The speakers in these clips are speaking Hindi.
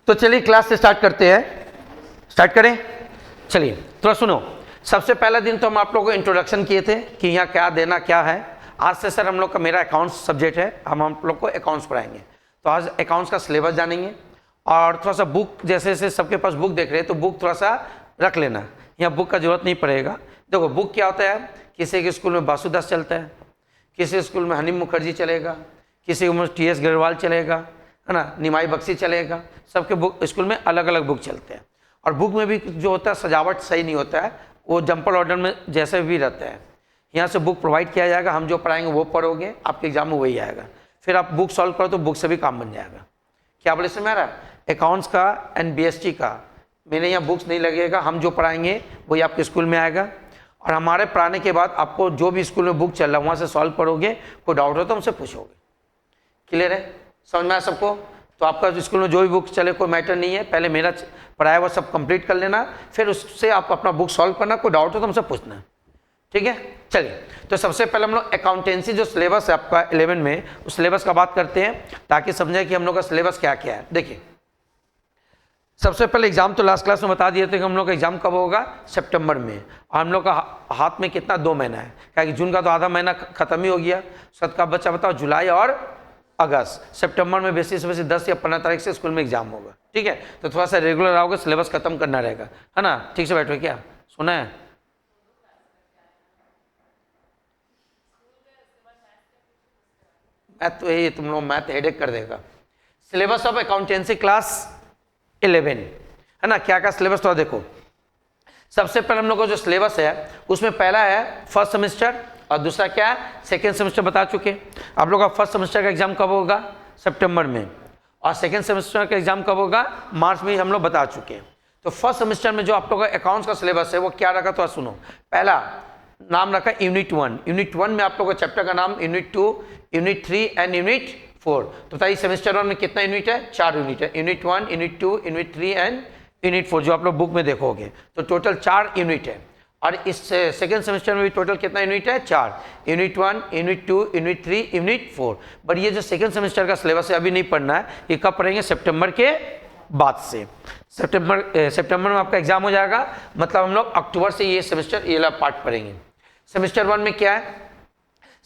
तो चलिए क्लास से स्टार्ट करते हैं। स्टार्ट करें। चलिए थोड़ा सुनो। सबसे पहला दिन तो हम आप लोगों को इंट्रोडक्शन किए थे कि यहाँ क्या देना क्या है। आज से सर हम लोग का मेरा अकाउंट्स सब्जेक्ट है, हम लोग को अकाउंट्स पढ़ाएंगे। तो आज अकाउंट्स का सिलेबस जानेंगे और थोड़ा सा बुक, जैसे जैसे सबके पास बुक देख रहे हैं तो बुक थोड़ा सा रख लेना, यहाँ बुक का जरूरत नहीं पड़ेगा। देखो बुक क्या होता है, किसी के स्कूल में बासुदास चलता है, किसी स्कूल में हनीम मुखर्जी चलेगा, किसी में टी.एस. गढ़वाल चलेगा, है ना, निमाई बख्शी चलेगा। सबके बुक स्कूल में अलग अलग बुक चलते हैं। और बुक में भी जो होता है सजावट सही नहीं होता है, वो जंपल ऑर्डर में जैसे भी रहता है। यहाँ से बुक प्रोवाइड किया जाएगा, हम जो पढ़ाएंगे वो पढ़ोगे, आपके एग्जाम में वही आएगा। फिर आप बुक सॉल्व करो तो बुक से भी काम बन जाएगा। क्या बोले इसमें आ रहा है? अकाउंट्स का एंड BST का मैंने यहाँ बुक्स नहीं लगेगा, हम जो पढ़ाएंगे वही आपके स्कूल में आएगा। और हमारे पढ़ाने के बाद आपको जो भी स्कूल में बुक चल रहा है वहाँ से सॉल्व करोगे, कोई डाउट हो तो हमसे पूछोगे। क्लियर है? समझ में आया सबको? तो आपका स्कूल में जो भी बुक चले कोई मैटर नहीं है, पहले मेरा पढ़ाया हुआ सब कंप्लीट कर लेना, फिर उससे आप अपना बुक सॉल्व करना, कोई डाउट हो तो हमसे पूछना। ठीक है? चलिए तो सबसे पहले हम लोग अकाउंटेंसी जो सिलेबस है आपका 11 में, उस सिलेबस का बात करते हैं ताकि समझें कि हम लोग का सिलेबस क्या क्या है। देखिए सबसे पहले एग्जाम तो लास्ट क्लास में बता दिए थे कि हम लोग का एग्जाम कब होगा, सितंबर में। और हम लोग का हाथ में कितना 2 महीना है, क्या कि जून का तो आधा महीना खत्म ही हो गया। सत का बच्चा बताओ जुलाई और अगस्त, सितंबर में बेसी से बेसी 10 या 15 तारीख से स्कूल में एग्जाम होगा। ठीक है? तो थोड़ा सा रेगुलर आओगे, सिलेबस खत्म करना रहेगा, है ना। ठीक से बैठो, क्या सुना है? मैथ तो यही, तुम लोग मैथ हेडेक कर देगा। सिलेबस ऑफ अकाउंटेंसी क्लास 11, है ना। क्या क्या सिलेबस तो देखो। सबसे पहले हम लोग का जो सिलेबस है उसमें पहला है फर्स्ट सेमेस्टर और दूसरा क्या है, सेकेंड सेमेस्टर बता चुके। आप लोग का फर्स्ट सेमेस्टर का एग्जाम कब होगा, सितंबर में, और सेकेंड सेमेस्टर का एग्जाम कब होगा, मार्च में, हम लोग बता चुके हैं। तो फर्स्ट सेमेस्टर में जो आप लोग का अकाउंट्स का सिलेबस है वो क्या रखा, तो सुनो। पहला नाम रखा यूनिट 1। यूनिट 1 में आप लोग का चैप्टर का नाम यूनिट 2, यूनिट 3 एंड यूनिट 4। तो बताइए सेमेस्टर 1 में कितना यूनिट है, 4 यूनिट है। Unit 1, unit 2, unit 3 and unit 4 जो आप लोग बुक में देखोगे, तो टोटल 4 यूनिट है। और इस सेकेंड सेमेस्टर में भी टोटल कितना यूनिट है, 4। Unit 1, unit 2, unit 3, unit 4। But ये जो सेकेंड सेमेस्टर का सिलेबस है अभी नहीं पढ़ना है, ये कब पढ़ेंगे, सितंबर के बाद से। सितंबर में आपका एग्जाम हो जाएगा, मतलब हम लोग अक्टूबर से ये सेमेस्टर ये वाला पार्ट पढ़ेंगे। सेमेस्टर 1 में क्या है,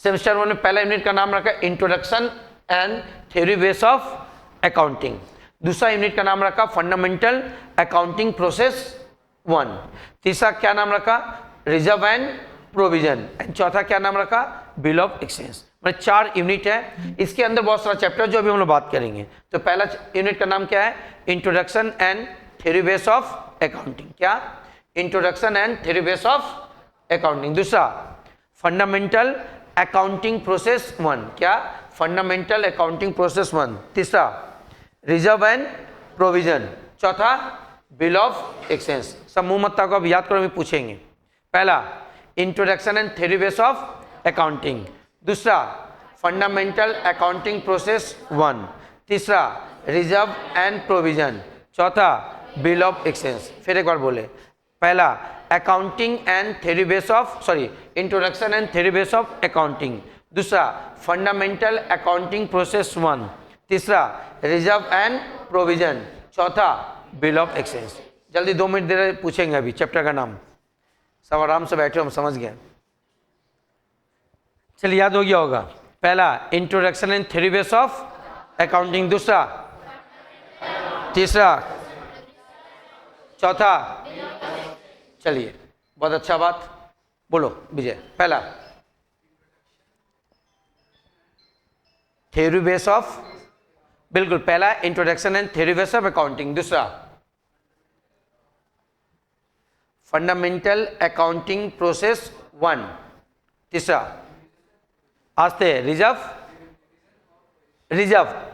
सेमेस्टर 1 में पहला यूनिट का नाम रखा introduction and theory base of accounting. दूसरा यूनिट का नाम रखा फंडामेंटल अकाउंटिंग प्रोसेस 1। तीसरा क्या नाम रखा, रिजर्व एंड प्रोविजन। एंड चौथा क्या नाम रखा, बिल ऑफ एक्सचेंज। मतलब 4 यूनिट है। इसके अंदर बहुत सारा चैप्टर जो अभी हम लोग बात करेंगे। तो पहला यूनिट का नाम क्या है, introduction and theory base of accounting. क्या, introduction and theory base of accounting. दूसरा फंडामेंटल अकाउंटिंग प्रोसेस 1। क्या, फंडामेंटल अकाउंटिंग प्रोसेस 1। तीसरा रिजर्व एंड प्रोविजन। चौथा बिल ऑफ एक्सचेंज। सब मुंह मत्ता को अब याद करो, अभी पूछेंगे। पहला introduction and theory base of accounting. दूसरा फंडामेंटल अकाउंटिंग प्रोसेस 1। तीसरा रिजर्व एंड प्रोविजन। चौथा बिल ऑफ एक्सचेंज। फिर एक बार बोले, पहला accounting and theory base of introduction and theory base of accounting. दूसरा फंडामेंटल अकाउंटिंग प्रोसेस 1। तीसरा रिजर्व एंड प्रोविजन। चौथा बिल ऑफ एक्सचेंज। जल्दी 2 मिनट दे रहे, पूछेंगे अभी चैप्टर का नाम। सब आराम से बैठे, हम समझ गए। चलिए याद हो गया होगा। पहला introduction and theory base of accounting. दूसरा, तीसरा, चौथा। चलिए बहुत अच्छा बात, बोलो विजय। पहला थ्योरी बेस ऑफ, बिल्कुल पहला introduction and theory base of accounting. दूसरा फंडामेंटल अकाउंटिंग प्रोसेस 1। तीसरा आस्ते रिजर्व,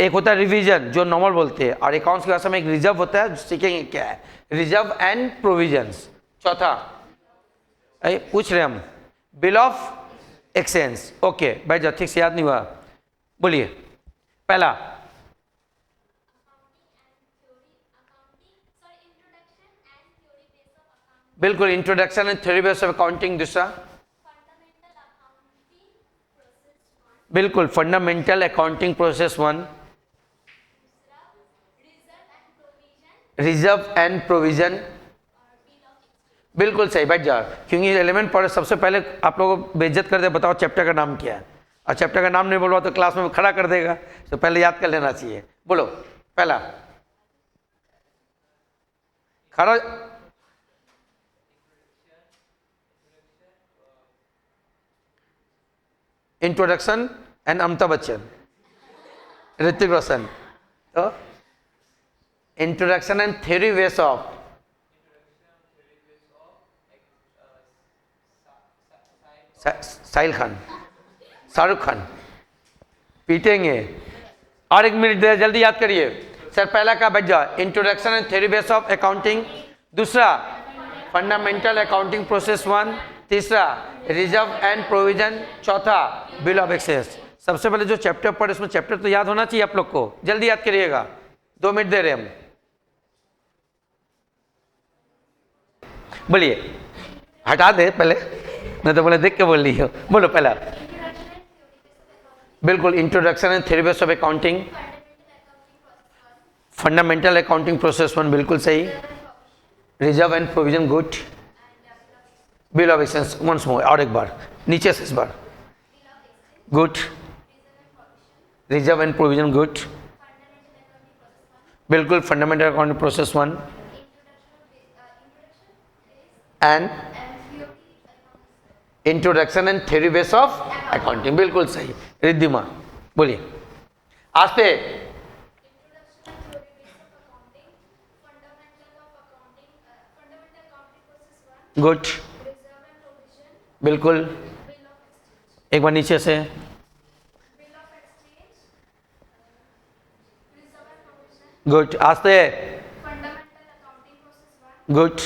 एक होता है रिवीजन जो नॉर्मल बोलते हैं, और अकाउंट्स की भाषा में एक रिजर्व होता है, सीखेंगे क्या है, रिजर्व एंड प्रोविजंस। चौथा पूछ रहे हम, बिल ऑफ एक्सचेंज। ओके बैठ जाओ, ठीक से याद नहीं हुआ, बोलिए। पहला बिल्कुल introduction and theory base of accounting. दूसरा बिल्कुल fundamental accounting process 1। Reserve and provision, बिल्कुल सही, बैठ जाओ, क्योंकि एलिमेंट पढ़े सबसे पहले आप लोगों को बेइज्जत कर दे, बताओ चैप्टर का नाम क्या है, और चैप्टर का नाम नहीं बोलवा तो क्लास में खड़ा कर देगा, तो पहले याद कर लेना चाहिए। बोलो पहला खड़ा, इंट्रोडक्शन एंड अमिताभ बच्चन, ऋतिक रोशन, तो इंट्रोडक्शन एंड थ्योरी वेस ऑफ साहिल खान, शाहरुख खान, पीटेंगे। और एक मिनट दे, जल्दी याद करिए सर, पहला का बच जाओ, introduction and theory base of accounting, दूसरा फंडामेंटल अकाउंटिंग प्रोसेस 1, तीसरा रिजर्व एंड प्रोविजन, चौथा बिल ऑफ एक्सचेंज। सबसे पहले जो चैप्टर पढ़े उसमें चैप्टर तो याद होना चाहिए आप लोग को, जल्दी याद करिएगा, 2 मिनट दे रहे हम। बोलिए, हटा दे पहले, मैं तो बोले देख के बोल रही हो। बोलो पहला, बिल्कुल, introduction and theory base of accounting, fundamental accounting process 1, बिल्कुल सही, reserve and provision, good, bill of exchange, once more, और एक बार नीचे से इस बार, good, reserve and provision, good, बिल्कुल, fundamental accounting process 1 and introduction and theory base of accounting, बिल्कुल सही। रिद्धिमा बोलिए, आस्ते, गुड, बिल्कुल, एक बार नीचे से, गुड, आस्ते, गुड,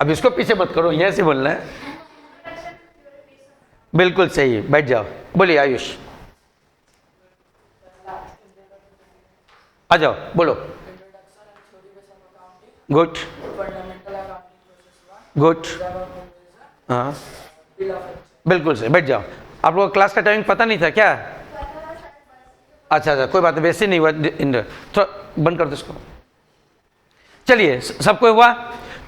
अब इसको पीछे मत करो, यहीं से बोलना है, बिल्कुल सही, बैठ जाओ। बोलिए आयुष, आ जाओ, बोलो, गुड, गुड, हाँ, बिल्कुल सही, बैठ जाओ। आप लोगों को क्लास का टाइमिंग पता नहीं था क्या? अच्छा अच्छा, कोई बात नहीं, वैसे नहीं हुआ, थोड़ा बंद कर दो इसको। चलिए, सबको हुआ।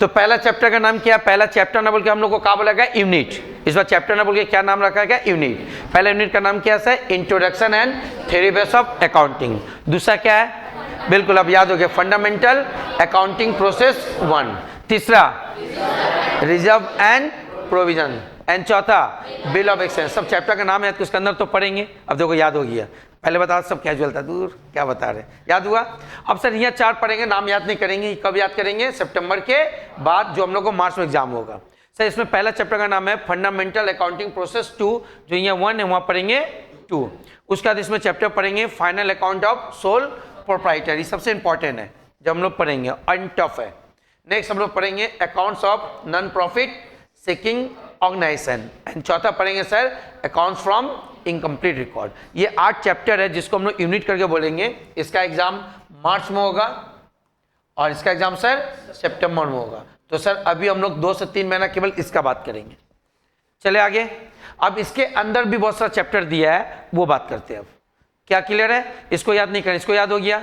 तो पहला चैप्टर का नाम क्या? पहला चैप्टर ना बोल के हम लोग को क्या बोला गया? यूनिट। इस बार चैप्टर ना बोल के क्या नाम रखा गया? यूनिट। पहला यूनिट का नाम क्या है? Introduction and theory base of accounting. दूसरा क्या है? बिल्कुल अब याद हो गया, फंडामेंटल अकाउंटिंग प्रोसेस 1। तीसरा रिजर्व एंड प्रोविजन, एंड चौथा बिल ऑफ एक्सचेंज। सब चैप्टर का नाम है तो उसके अंदर तो पढ़ेंगे। अब देखो याद हो गया, पहले बता सब कैजुअल था, दूर क्या बता रहे, याद हुआ? अब सर यहाँ 4 पढ़ेंगे, नाम याद नहीं करेंगे। कब याद करेंगे? सितंबर के बाद, जो हम लोग को मार्च में एग्जाम होगा। सर इसमें पहला चैप्टर का नाम है फंडामेंटल अकाउंटिंग प्रोसेस 2, जो यहाँ 1 है वहाँ पढ़ेंगे 2। उसके बाद इसमें चैप्टर पढ़ेंगे final account of sole proprietary, सबसे इंपॉर्टेंट है जो हम लोग पढ़ेंगे, अन टफ है। नेक्स्ट हम लोग पढ़ेंगे accounts of non profit seeking organization, and चौथा पढ़ेंगे sir accounts from incomplete record. ये 8 चैप्टर है जिसको हम लोग यूनिट करके बोलेंगे। इसका एग्जाम मार्च में होगा और इसका एग्जाम सर सितंबर में होगा। तो सर अभी हम लोग 2 से 3 महीना केवल इसका बात करेंगे। चले आगे। अब इसके अंदर भी बहुत सारा चैप्टर दिया है, वो बात करते हैं। अब क्या क्लियर है? इसको याद नहीं करें, इसको याद हो गया।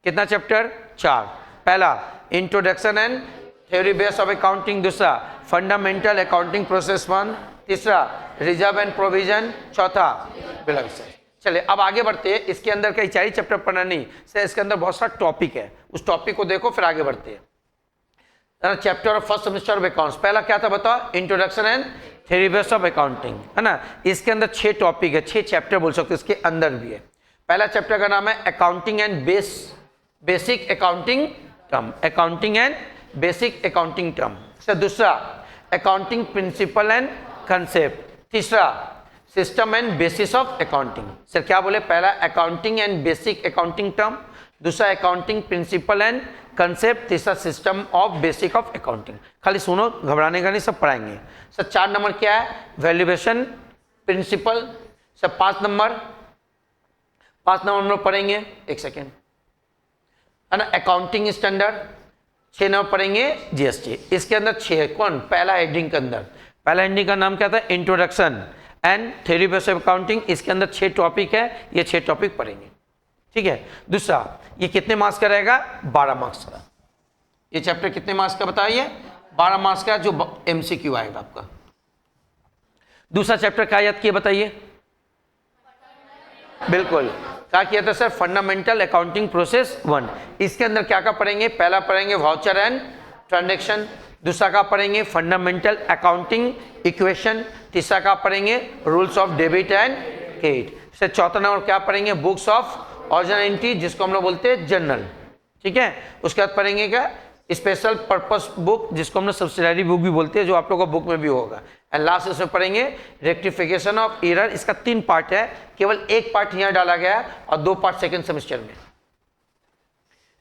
कितना चैप्टर? 4। पहला introduction and theory base of accounting, दूसरा फंडामेंटल अकाउंटिंग प्रोसेस 1, तीसरा रिजर्व एंड प्रोविजन, चौथा बिल ऑफ एक्सचेंज। चलिए अब आगे बढ़ते हैं। इसके अंदर कई 4 चैप्टर पढ़ना नहीं सर, इसके अंदर बहुत सारा टॉपिक है, उस टॉपिक को देखो फिर आगे बढ़ते हैं। Chapter of first semester of accounts, पहला क्या था बताओ? Introduction and theory base of accounting, है ना। इसके अंदर 6 टॉपिक है, 6 चैप्टर बोल सकते हो, इसके अंदर भी है। पहला चैप्टर का नाम है accounting and basic accounting term, accounting and basic accounting term. Sir दूसरा अकाउंटिंग प्रिंसिपल एंड कंसेप्ट, तीसरा system and bases of accounting. Sir क्या बोले? पहला accounting and basic accounting term, दूसरा अकाउंटिंग प्रिंसिपल एंड कंसेप्ट, तीसरा system of basic of accounting. खाली सुनो, घबराने का नहीं, सब पढ़ाएंगे। सर 4 नंबर क्या है? Valuation principal. सर 5 नंबर हम लोग पढ़ेंगे, एक सेकेंड, है ना, अकाउंटिंग स्टैंडर्ड। 6 नंबर पढ़ेंगे जीएसटी। इसके अंदर 6 है, कौन? पहला हेडिंग के अंदर, पहला हेडिंग का नाम क्या था? Introduction and theory base of accounting. इसके अंदर 6 टॉपिक है, ये 6 टॉपिक पढ़ेंगे। ठीक है। दूसरा, ये कितने मार्क्स का रहेगा? 12 मार्क्स का। ये चैप्टर कितने मार्क्स का बताइए? 12 मार्क्स का, जो MCQ आएगा आपका। दूसरा चैप्टर क्या याद किया बताइए? बिल्कुल, क्या किया था सर? Fundamental accounting process 1। इसके अंदर क्या क्या पढ़ेंगे? पहला पढ़ेंगे वाउचर एंड ट्रांजैक्शन, दूसरा का पढ़ेंगे फंडामेंटल अकाउंटिंग इक्वेशन, तीसरा का पढ़ेंगे rules of debit and credit, फिर चौथा नंबर क्या पढ़ेंगे? बुक्स ऑफ ओरिजिनल एंट्री, जिसको हम लोग बोलते हैं जर्नल। ठीक है। उसके बाद पढ़ेंगे क्या? स्पेशल पर्पस बुक, जिसको हम लोग सब्सिडायरी बुक भी बोलते हैं, जो आप लोगों को बुक में भी होगा। एंड लास्ट इसमें पढ़ेंगे रेक्टिफिकेशन ऑफ एरर। इसका 3 पार्ट है, केवल एक पार्ट यहाँ डाला गया है और 2 पार्ट सेकेंड सेमेस्टर में।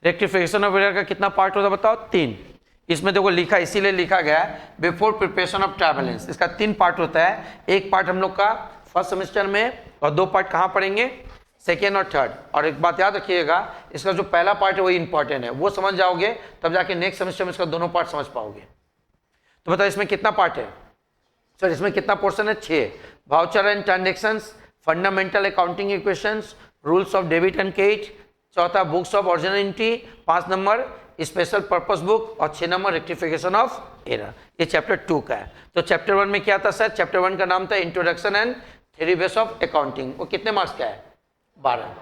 रेक्टिफिकेशन ऑफ एरर का कितना पार्ट होता है बताओ? 3। इसमें देखो लिखा, इसीलिए लिखा गया है before preparation of trial balance. इसका 3 पार्ट होता है। एक पार्ट हम लोग का फर्स्ट सेमेस्टर में और 2 पार्ट कहाँ पढ़ेंगे? सेकेंड और थर्ड। और एक बात याद रखिएगा, इसका जो पहला पार्ट है वही इंपॉर्टेंट है, वो समझ जाओगे तब जाके नेक्स्ट सेमेस्टर में इसका दोनों पार्ट समझ पाओगे। तो बताओ इसमें कितना पार्ट है सर? इसमें कितना पोर्शन है? 6। Voucher and transactions, fundamental accounting equations, rules of debit and credit, चौथा books of original entry, 5 number special purpose book और 6 नंबर रेक्टिफिकेशन ऑफ एरर। ये चैप्टर 2 का है। तो चैप्टर 1 में क्या था सर? चैप्टर 1 का नाम था introduction and theory base of accounting. वो कितने मार्क्स का है? 12।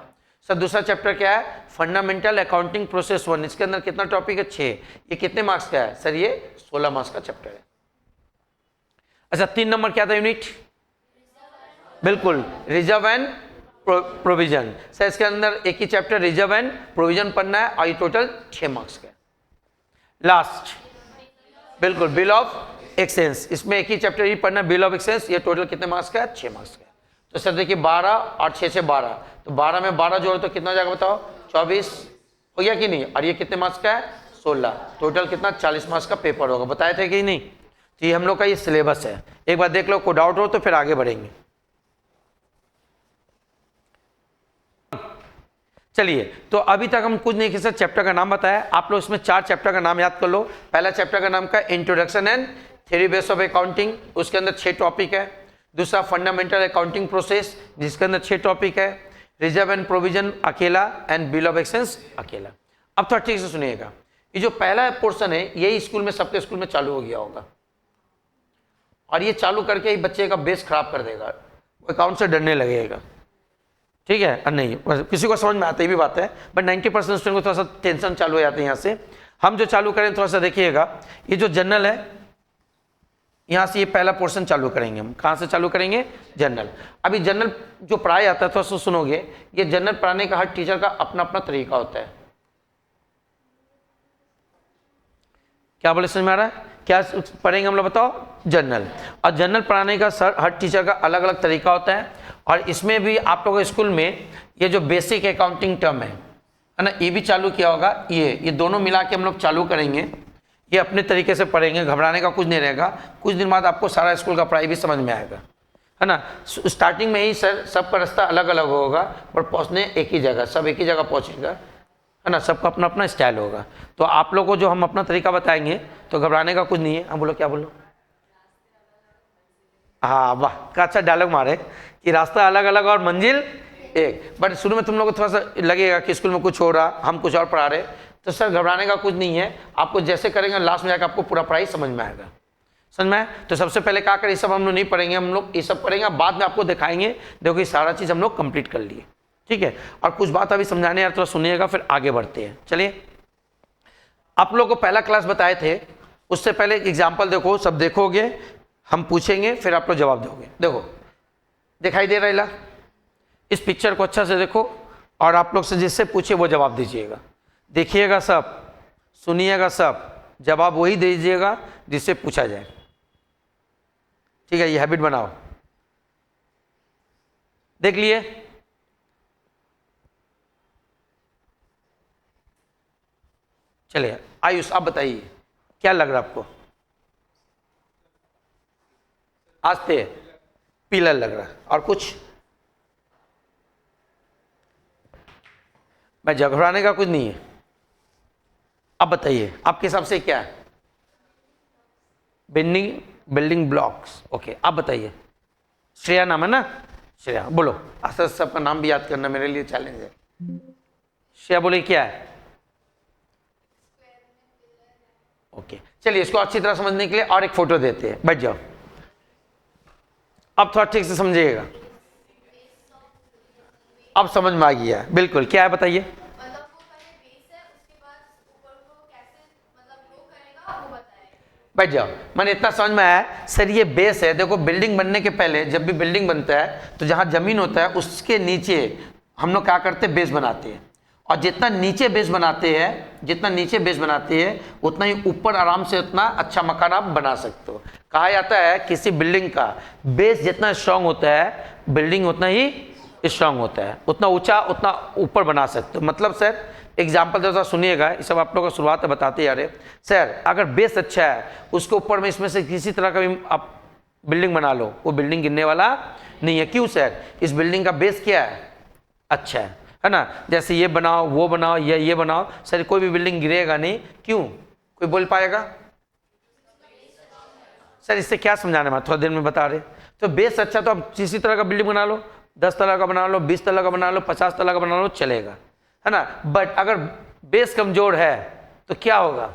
सर दूसरा चैप्टर क्या है? Fundamental accounting process 1। इसके अंदर कितना टॉपिक है? 6। ये कितने मार्क्स का है सर? ये 16 मार्क्स का चैप्टर है। अच्छा, 3 नंबर क्या था यूनिट? बिल्कुल, रिजर्व एंड प्रोविजन। सर इसके अंदर एक ही चैप्टर रिजर्व एंड प्रोविजन पढ़ना है और ये टोटल 6 मार्क्स का है। लास्ट, बिल्कुल, बिल ऑफ एक्सचेंज। इसमें एक ही चैप्टर ही पढ़ना है, बिल ऑफ एक्सचेंज। ये टोटल कितने मार्क्स का है? 6 मार्क्स का है। तो सर देखिए 12 और 6 से 12, तो 12 में 12 जोड़ो तो कितना जाएगा बताओ? 24 हो गया कि नहीं? और ये कितने मार्क्स का है? 16। टोटल कितना? 40 मार्क्स का पेपर होगा। बताए थे कि नहीं? तो ये हम लोग का ये सिलेबस है। एक बार देख लो, कोई डाउट हो तो फिर आगे बढ़ेंगे। चलिए, तो अभी तक हम कुछ नहीं किया, चैप्टर का नाम बताया। आप लोग इसमें 4 चैप्टर का नाम याद कर लो। पहला चैप्टर का नाम का introduction and theory base of accounting, उसके अंदर 6 टॉपिक है। दूसरा फंडामेंटल अकाउंटिंग प्रोसेस, जिसके अंदर 6 टॉपिक है। रिजर्व एंड प्रोविजन अकेला एंड बिल ऑफ एक्सचेंज अकेला। अब थोड़ा ठीक से सुनिएगा, ये जो पहला पोर्शन है यही स्कूल में, सबके स्कूल में चालू हो गया होगा, और ये चालू करके ही बच्चे का बेस खराब कर देगा, वो अकाउंट से डरने लगेगा। ठीक है? नहीं, किसी को समझ में आता ही भी बात है, बट 90% स्टूडेंट को थोड़ा सा टेंशन चालू हो जाते हैं यहाँ से। हम जो चालू करें थोड़ा सा देखिएगा, ये जो जनरल है यहाँ से ये पहला पोर्शन चालू करेंगे हम। कहाँ से चालू करेंगे? जनरल। अभी जनरल जो पढ़ाया जाता है, थोड़ा सा सुनोगे, ये जनरल पढ़ाने का हर टीचर का अपना अपना तरीका होता है। क्या बोले, समझ में आ रहा है? क्या पढ़ेंगे हम लोग बताओ? जनरल। और जनरल पढ़ाने का सर हर टीचर का अलग अलग तरीका होता है। और इसमें भी आप लोगों के स्कूल में ये जो बेसिक अकाउंटिंग टर्म है ना, ये भी चालू किया होगा। ये दोनों मिला के हम लोग चालू करेंगे। ये अपने तरीके से पढ़ेंगे, घबराने का कुछ नहीं रहेगा। कुछ दिन बाद आपको सारा स्कूल का पढ़ाई भी समझ में आएगा, है ना। स्टार्टिंग में ही सर सबका रास्ता अलग अलग होगा, पर पहुँचने एक ही जगह, सब एक ही जगह पहुँचेगा, है ना। सबका अपना अपना स्टाइल होगा। तो आप लोगों को जो हम अपना तरीका बताएंगे तो घबराने का कुछ नहीं है। हाँ बोलो, क्या बोलो? हाँ वाह, का अच्छा डायलॉग मारे कि रास्ता अलग अलग और मंजिल एक। बट शुरू में तुम लोग को थोड़ा सा लगेगा कि स्कूल में कुछ हो रहा, हम कुछ और पढ़ा रहे, तो सर घबराने का कुछ नहीं है। आपको जैसे करेंगे लास्ट में जाकर आपको पूरा पढ़ाई समझ में आएगा। समझ में आए? तो सबसे पहले क्या करें, ये सब हम लोग नहीं पढ़ेंगे, हम लोग ये सब पढ़ेंगे, बाद में आपको दिखाएंगे। देखो ये सारा चीज़ हम लोग कंप्लीट कर लिए, ठीक है। और कुछ बात अभी समझाने यार, थोड़ा सुनिएगा, फिर आगे बढ़ते हैं। चलिए, आप लोग को पहला क्लास बताए थे, उससे पहले एग्जाम्पल देखो, सब देखोगे, हम पूछेंगे, फिर आप लोग जवाब दोगे। देखो दिखाई दे रहा है, इस पिक्चर को अच्छा से देखो, और आप लोग से जिससे पूछे वो जवाब दीजिएगा। देखिएगा सब, सुनिएगा सब, जवाब वही दीजिएगा जिससे पूछा जाए, ठीक है। ये हैबिट बनाओ। देख लिए? चलिए आयुष, आप बताइए क्या लग रहा है आपको? आस्ते पीला लग रहा है, और कुछ? मैं घबराने का कुछ नहीं है। अब बताइए आपके हिसाब से क्या है? Building blocks. ओके, आप बताइए। श्रेया नाम है ना? श्रेया, बोलो। आस्ते सबका नाम भी याद करना मेरे लिए चैलेंज है। श्रेया बोले क्या है? ओके चलिए इसको अच्छी तरह समझने के लिए और एक फोटो देते हैं, बैठ जाओ। अब थोड़ा ठीक से समझिएगा, अब समझ में आ गया है बिल्कुल। क्या है बताइए? बैठ जाओ। मैंने इतना समझ में आया सर, ये बेस है। देखो बिल्डिंग बनने के पहले, जब भी बिल्डिंग बनता है तो जहाँ जमीन होता है उसके नीचे हम लोग क्या करते हैं, बेस बनाते हैं। और जितना नीचे बेस बनाते हैं, जितना नीचे बेस बनाते हैं उतना ही ऊपर आराम से उतना अच्छा मकान आप बना सकते हो। कहा जाता है किसी बिल्डिंग का बेस जितना स्ट्रांग होता है, बिल्डिंग उतना ही स्ट्रांग होता है, उतना ऊंचा उतना ऊपर बना सकते हो। मतलब सर एग्जाम्पल जैसा सुनिएगा, ये सब आप लोगों को शुरुआत में बताते जा रहे। सर अगर बेस अच्छा है, उसके ऊपर में इसमें से किसी तरह का भी आप बिल्डिंग बना लो, वो बिल्डिंग गिरने वाला नहीं है। क्यों सर? इस बिल्डिंग का बेस क्या है? अच्छा है ना। जैसे ये बनाओ, वो बनाओ, ये बनाओ, सर कोई भी बिल्डिंग गिरेगा नहीं। क्यों? कोई बोल पाएगा? सर इससे क्या समझाने में, थोड़ा देर में बता रहे। तो बेस अच्छा तो आप किसी तरह का बिल्डिंग बना लो, 10 तला का बना लो, 20 तला का बना लो, 50 तला का बना लो, चलेगा, है ना। बट अगर बेस कमजोर है तो क्या होगा?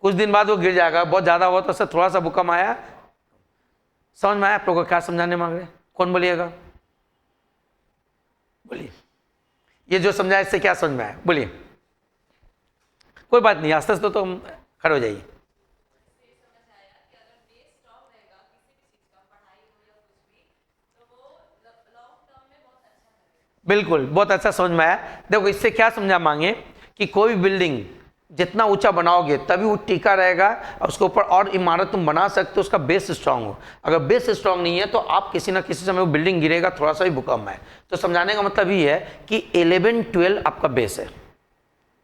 कुछ दिन बाद वो गिर जाएगा। बहुत ज्यादा हुआ तो सर थोड़ा सा भूकंप आया, समझ में आया आप लोगों को क्या समझाने मांग रहे? कौन बोलिएगा? बोलिए, ये जो समझाया इससे क्या समझ में आया? बोलिए। कोई बात नहीं, आस्ते आस्ते तो खड़े हो जाइए। बिल्कुल, बहुत अच्छा समझ में आया। देखो इससे क्या समझा मांगे कि कोई भी बिल्डिंग जितना ऊंचा बनाओगे तभी वो टिका रहेगा, और उसके ऊपर और इमारत तुम बना सकते हो, उसका बेस स्ट्रांग हो। अगर बेस स्ट्रांग नहीं है तो आप किसी ना किसी समय वो बिल्डिंग गिरेगा, थोड़ा सा भी भूकंप आए। तो समझाने का मतलब ये है कि 11-12 आपका बेस है,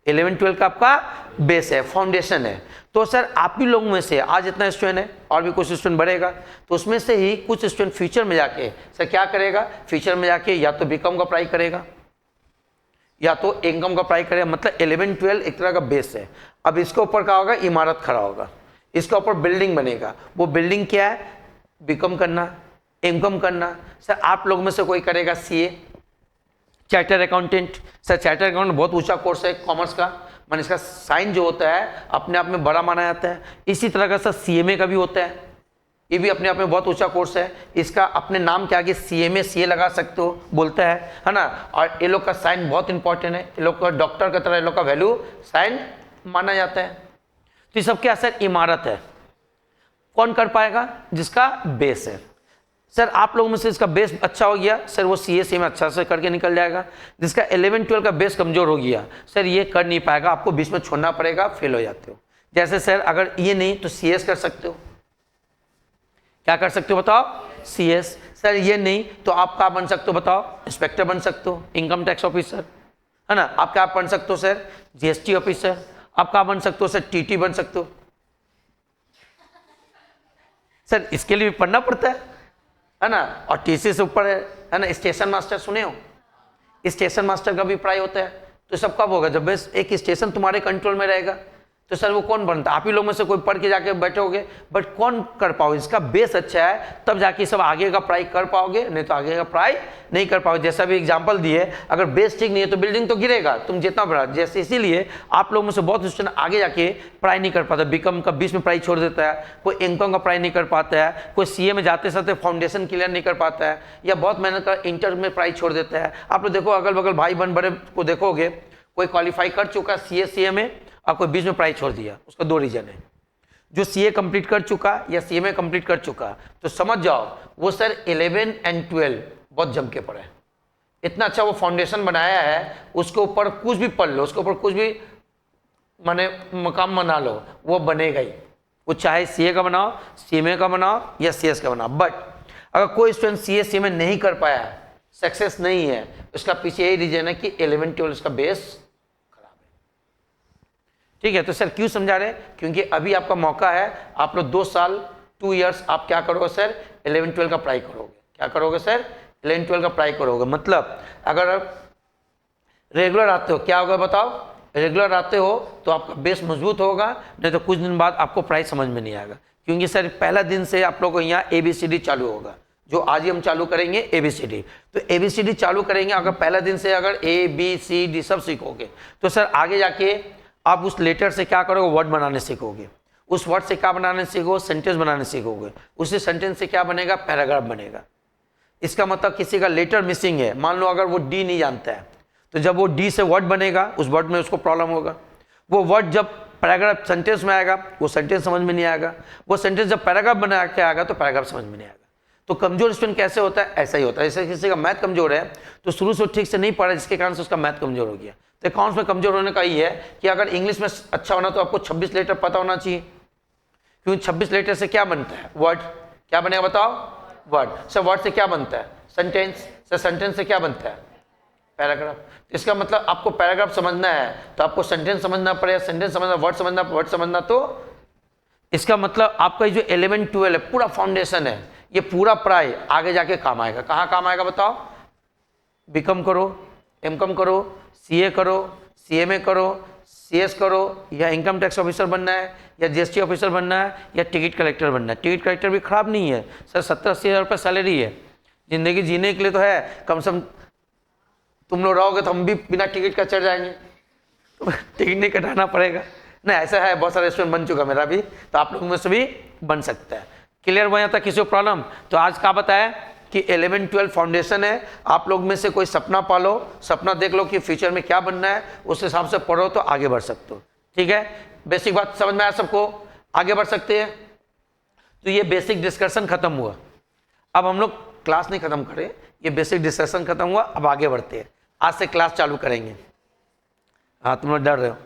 11-12 का आपका बेस है, फाउंडेशन है। तो सर आप ही लोगों में से आज इतना स्टूडेंट है, और भी कुछ स्टूडेंट बढ़ेगा, तो उसमें से ही कुछ स्टूडेंट फ्यूचर में जाके सर क्या करेगा, फ्यूचर में जाके या तो बीकॉम का पढ़ाई करेगा या तो इनकम का पढ़ाई करेगा। मतलब 11-12 एक तरह का बेस है। अब इसके ऊपर क्या होगा, इमारत खड़ा होगा, इसके ऊपर बिल्डिंग बनेगा। वो बिल्डिंग क्या है? बीकॉम करना, इनकम करना। सर आप लोगों में से कोई करेगा CA, charter accountant. Sir charter accountant बहुत ऊंचा कोर्स है कॉमर्स का, मान इसका साइन जो होता है अपने आप में बड़ा माना जाता है। इसी तरह का सर सीएमए का भी होता है, ये भी अपने आप में बहुत ऊंचा कोर्स है। इसका अपने नाम के आगे सीएमए सीए लगा सकते हो, बोलता है ना। और ये लोग का साइन बहुत इंपॉर्टेंट है, ये लोग का डॉक्टर की तरह ये लोग का वैल्यू साइन माना जाता है। तो ये सब क्या सर? इमारत है। कौन कर पाएगा? जिसका बेस है। सर आप लोगों में से इसका बेस अच्छा हो गया, सर वो सीए में अच्छा से करके निकल जाएगा। जिसका 11-12 का बेस कमजोर हो गया, सर ये कर नहीं पाएगा, आपको बीच में छोड़ना पड़ेगा, फेल हो जाते हो। जैसे सर अगर ये नहीं तो सीएस कर सकते हो। क्या कर सकते हो बताओ? सीएस। सर ये नहीं तो आप क्या बन सकते हो बताओ? इंस्पेक्टर बन सकते हो, इनकम टैक्स ऑफिसर, है ना। आप क्या बन सकते हो सर? GST officer. आप क्या बन सकते हो सर? टीटी बन सकते हो। सर इसके लिए भी पढ़ना पड़ता है ना। और टीसी से ऊपर है ना स्टेशन मास्टर, सुने हो? स्टेशन मास्टर का भी पढ़ाई होता है। तो सब कब होगा? जब बस एक स्टेशन तुम्हारे कंट्रोल में रहेगा। तो सर वो कौन बनता है? आप ही लोग में से कोई पढ़ के जाके बैठोगे, बट कौन कर पाओगे? इसका बेस अच्छा है तब जाके सब आगे का पढ़ाई कर पाओगे, नहीं तो आगे का पढ़ाई नहीं कर पाओगे। जैसा भी एग्जांपल दिए, अगर बेस ठीक नहीं है तो बिल्डिंग तो गिरेगा, तुम जितना बड़ा। जैसे इसीलिए आप लोगों में से बहुत स्टूडेंट आगे जाके पढ़ाई नहीं कर पाता, बीकॉम का बीच में पढ़ाई छोड़ देता है, कोई इनकम का पढ़ाई नहीं कर पाता है, कोई सीए में जाते जाते फाउंडेशन क्लियर नहीं कर पाता है, या बहुत मेहनत कर इंटर में पढ़ाई छोड़ देता है। आप लोग देखो अगल बगल भाई बहन बड़े को देखोगे, कोई क्वालिफाई कर चुका सीए में, आपको बीच में पढ़ाई छोड़ दिया। उसका दो रीजन है, जो सीए कंप्लीट कर चुका या सीएमए कंप्लीट कर चुका, तो समझ जाओ वो सर 11 और 12 बहुत जम के पढ़े। इतना अच्छा वो फाउंडेशन बनाया है, उसके ऊपर कुछ भी पढ़ लो, उसके ऊपर कुछ भी माने मकाम बना लो, वो बनेगा ही। वो चाहे सीए का बनाओ, सीएमए का बनाओ या सीएस का बनाओ। बट अगर कोई स्टूडेंट सीए सीएमए नहीं कर पाया, सक्सेस नहीं है, उसका पीछे यही रीजन है कि 11-12 उसका बेस। ठीक है, तो सर क्यों समझा रहे? क्योंकि अभी आपका मौका है, आप लोग 2 साल 2 इयर्स आप क्या करोगे सर? 11-12 का पढ़ाई करोगे। क्या करोगे सर? 11-12 का पढ़ाई करोगे। मतलब अगर आप रेगुलर आते हो, क्या होगा बताओ? रेगुलर आते हो तो आपका बेस मजबूत होगा, नहीं तो कुछ दिन बाद आपको पढ़ाई समझ में नहीं आएगा। क्योंकि सर पहला दिन से आप लोग को यहाँ ABCD चालू होगा, जो आज ही हम चालू करेंगे ABCD। तो ABCD चालू करेंगे, अगर पहला दिन से अगर ABCD सब सीखोगे तो सर आगे जाके आप उस लेटर से क्या करोगे, वर्ड बनाने सीखोगे, उस वर्ड से क्या बनाने सीखोगे, सेंटेंस बनाने सीखोगे, उसी सेंटेंस से क्या बनेगा, पैराग्राफ बनेगा। इसका मतलब किसी का लेटर मिसिंग है, मान लो अगर वो D नहीं जानता है, तो जब वो D से वर्ड बनेगा उस वर्ड में उसको प्रॉब्लम होगा। वो वर्ड जब पैराग्राफ सेंटेंस में आएगा वो सेंटेंस समझ में नहीं आएगा, वो सेंटेंस जब पैराग्राफ बना के आएगा तो पैराग्राफ समझ में नहीं आएगा। तो कमजोर स्टूडेंट कैसे होता है, ऐसा ही होता है। जैसे किसी का मैथ कमजोर है तो शुरू से ठीक से नहीं पढ़ा, जिसके कारण से उसका मैथ कमजोर हो गया। तो अकाउंट्स में कमजोर होने का ये है कि अगर इंग्लिश में अच्छा होना तो आपको 26 लेटर पता होना चाहिए, क्योंकि 26 लेटर से क्या बनता है, वर्ड। क्या बनेगा बताओ, वर्ड। सर वर्ड से क्या बनता है, सेंटेंस। सर सेंटेंस से क्या बनता है, पैराग्राफ। तो इसका मतलब आपको पैराग्राफ समझना है तो आपको सेंटेंस समझना पड़ेगा, सेंटेंस समझना, वर्ड समझना, वर्ड समझना। तो इसका मतलब आपका जो 11 12 है पूरा फाउंडेशन है, ये पूरा पढ़ाई आगे जाके काम आएगा। कहाँ काम आएगा बताओ, बीकॉम करो, एमकॉम करो, सीए करो, सीएमए करो, सीएस करो, या इनकम टैक्स ऑफिसर बनना है, या जीएसटी ऑफिसर बनना है, या टिकट कलेक्टर बनना है। टिकट कलेक्टर भी खराब नहीं है सर, 70-80 हज़ार रुपये सैलरी है, जिंदगी जीने के लिए तो है। कम से कम तुम लोग रहोगे तो हम भी बिना टिकट का चढ़ जाएंगे, तो टिकट नहीं कटाना पड़ेगा। नहीं ऐसा है, बहुत सारा रेस्टोरेंट बन चुका मेरा भी, तो आप लोगों में से भी बन सकता है। क्लियर हुआ यहाँ तक किसी को प्रॉब्लम? तो आज का बताया कि 11 12 फाउंडेशन है। आप लोग में से कोई सपना पालो, सपना देख लो कि फ्यूचर में क्या बनना है, उस हिसाब से पढ़ो तो आगे बढ़ सकते हो। ठीक है, बेसिक बात समझ में आया सबको, आगे बढ़ सकते हैं। तो ये बेसिक डिस्कशन खत्म हुआ, अब हम लोग क्लास नहीं खत्म करें, ये बेसिक डिस्कशन खत्म हुआ, अब आगे बढ़ते हैं। आज से क्लास चालू करेंगे। हाँ तुम लोग डर रहे हो।